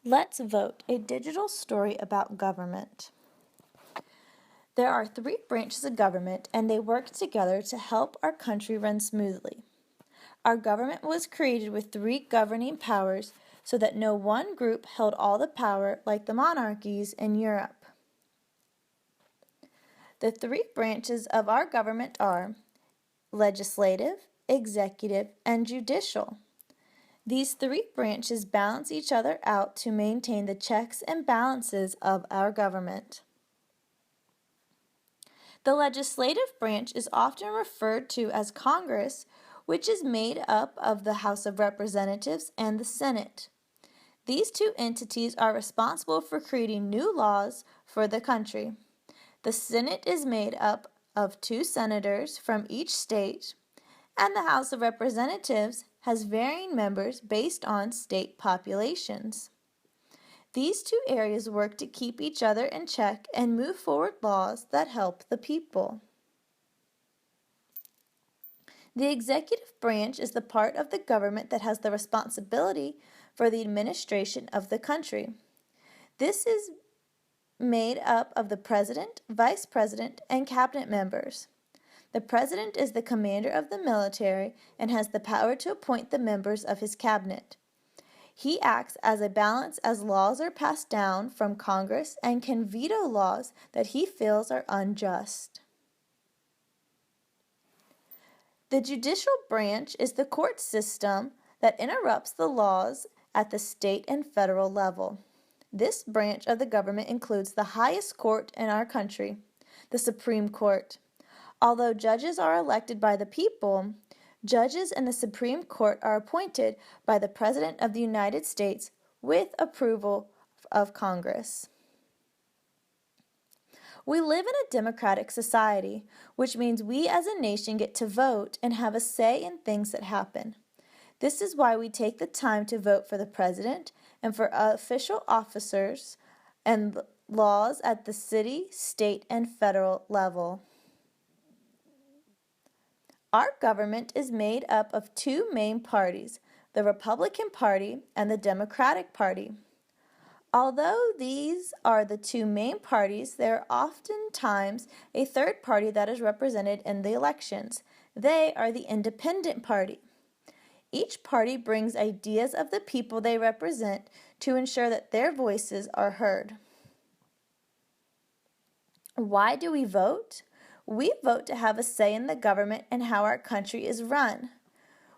Let's Vote, a digital story about government. There are 3 branches of government, and they work together to help our country run smoothly. Our government was created with 3 governing powers so that no one group held all the power like the monarchies in Europe. The 3 branches of our government are legislative, executive, and judicial. These 3 branches balance each other out to maintain the checks and balances of our government. The legislative branch is often referred to as Congress, which is made up of the House of Representatives and the Senate. These 2 entities are responsible for creating new laws for the country. The Senate is made up of 2 senators from each state, and the House of Representatives has varying members based on state populations. These 2 areas work to keep each other in check and move forward laws that help the people. The executive branch is the part of the government that has the responsibility for the administration of the country. This is made up of the president, vice president, and cabinet members. The president is the commander of the military and has the power to appoint the members of his cabinet. He acts as a balance as laws are passed down from Congress and can veto laws that he feels are unjust. The judicial branch is the court system that interrupts the laws at the state and federal level. This branch of the government includes the highest court in our country, the Supreme Court. Although judges are elected by the people, judges in the Supreme Court are appointed by the President of the United States with approval of Congress. We live in a democratic society, which means we as a nation get to vote and have a say in things that happen. This is why we take the time to vote for the president and for official officers and laws at the city, state, and federal level. Our government is made up of 2 main parties, the Republican Party and the Democratic Party. Although these are the 2 main parties, there are oftentimes a 3rd party that is represented in the elections. They are the Independent Party. Each party brings ideas of the people they represent to ensure that their voices are heard. Why do we vote? We vote to have a say in the government and how our country is run.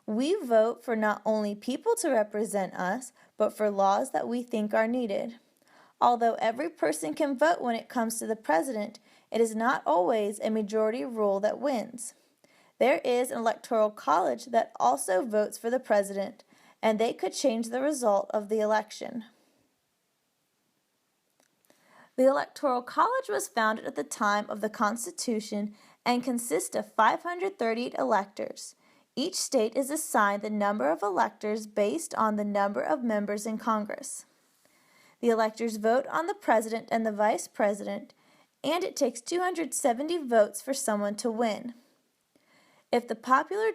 We vote for not only people to represent us, but for laws that we think are needed. Although every person can vote when it comes to the president, it is not always a majority rule that wins. There is an electoral college that also votes for the president, and they could change the result of the election. The Electoral College was founded at the time of the Constitution and consists of 538 electors. Each state is assigned the number of electors based on the number of members in Congress. The electors vote on the president and the vice president, and it takes 270 votes for someone to win. If the popular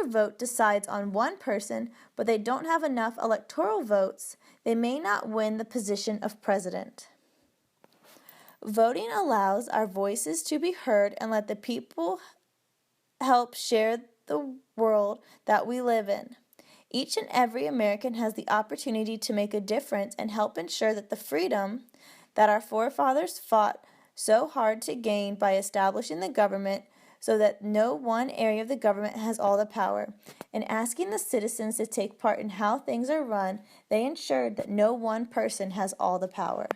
vote decides on one person, but they don't have enough electoral votes, they may not win the position of president. Voting allows our voices to be heard and let the people help share the world that we live in. Each and every American has the opportunity to make a difference and help ensure that the freedom that our forefathers fought so hard to gain by establishing the government so that no one area of the government has all the power. In asking the citizens to take part in how things are run, they ensured that no one person has all the power.